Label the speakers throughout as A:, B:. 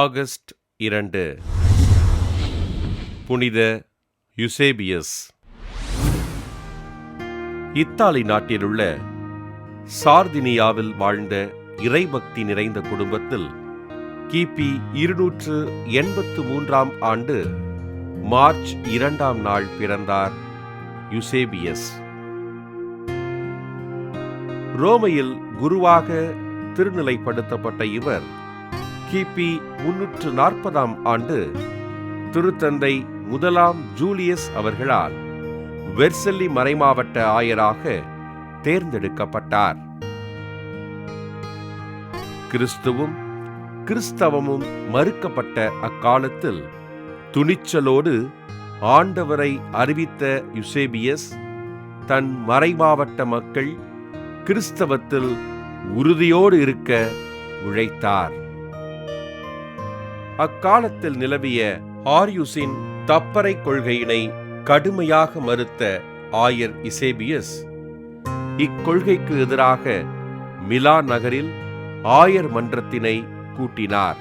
A: August 2. புனித யுசேபியஸ். Italy நாட்டிலுள்ள சார்தினியாவில் வாழ்ந்த இறைபக்தி நிறைந்த குடும்பத்தில் கிபி 283 ஆண்டு மார்ச் 2 நாள் பிறந்தார் யுசேபியஸ். ரோமையில் குருவாக திருநிலைப்படுத்தப்பட்ட இவர் கிபி 340 ஆண்டு திருத்தந்தை 1 ஜூலியஸ் அவர்களால் வெர்செல்லி மறைமாவட்ட ஆயராக தேர்ந்தெடுக்கப்பட்டார். கிறிஸ்துவும் கிறிஸ்தவமும் மறுக்கப்பட்ட அக்காலத்தில் துணிச்சலோடு ஆண்டவரை அறிவித்த யுசேபியஸ் தன் மறைமாவட்ட மக்கள் கிறிஸ்தவத்தில் உறுதியோடு இருக்க உழைத்தார். அக்காலத்தில் நிலவிய ஆரியுசின் தப்பறை கொள்கையினை கடுமையாக மறுத்த ஆயர் யுசேபியஸ் இக்கொள்கைக்கு எதிராக மிலான் நகரில் ஆயர் மன்றத்தினை கூட்டினார்.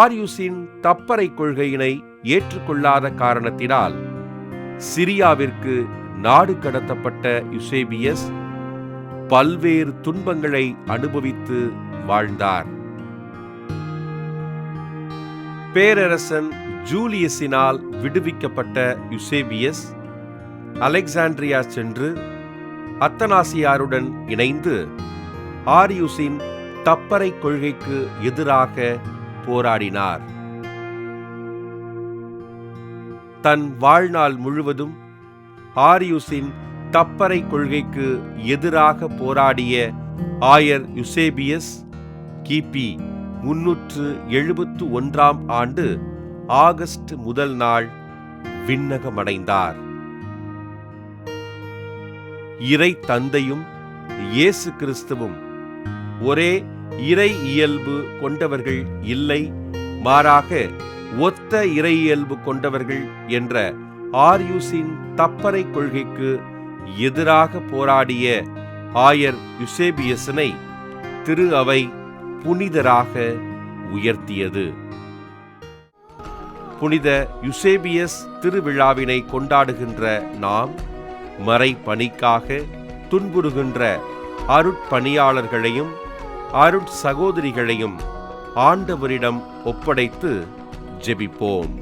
A: ஆரியுசின் தப்பறை கொள்கையினை ஏற்றுக்கொள்ளாத காரணத்தினால் சிரியாவிற்கு நாடு கடத்தப்பட்ட யுசேபியஸ் பல்வேறு துன்பங்களை அனுபவித்து வாழ்ந்தார். பேரரசன் ஜூலியஸினால் விடுவிக்கப்பட்ட யுசேபியஸ் அலெக்சாண்ட்ரியா சென்று அத்தனாசியாருடன் இணைந்து ஆரியுசின் தப்பறை கொள்கைக்கு எதிராக போராடினார். தன் வாழ்நாள் முழுவதும் ஆரியுசின் தப்பறை கொள்கைக்கு எதிராக போராடிய ஆயர் யுசேபியஸ் கிபி 371 ஆண்டு ஆகஸ்ட் 1 நாள் விண்ணகமடைந்தார். இறை தந்தையும் இயேசு கிறிஸ்துவும் ஒரே இறை இயல்பு கொண்டவர்கள் இல்லை, மாறாக ஒத்த இறை இயல்பு கொண்டவர்கள் என்ற ஆரியுசின் தப்பறை கொள்கைக்கு எதிராக போராடிய ஆயர் யுசேபியஸினை திரு அவை புனிதராக உயர்த்தியது. புனித யுசேபியஸ் திருவிழாவினை கொண்டாடுகின்ற நாம் மறைபணிக்காக துன்புறுகின்ற அருட்பணியாளர்களையும் அருட்சகோதரிகளையும் ஆண்டவரிடம் ஒப்படைத்து ஜெபிப்போம்.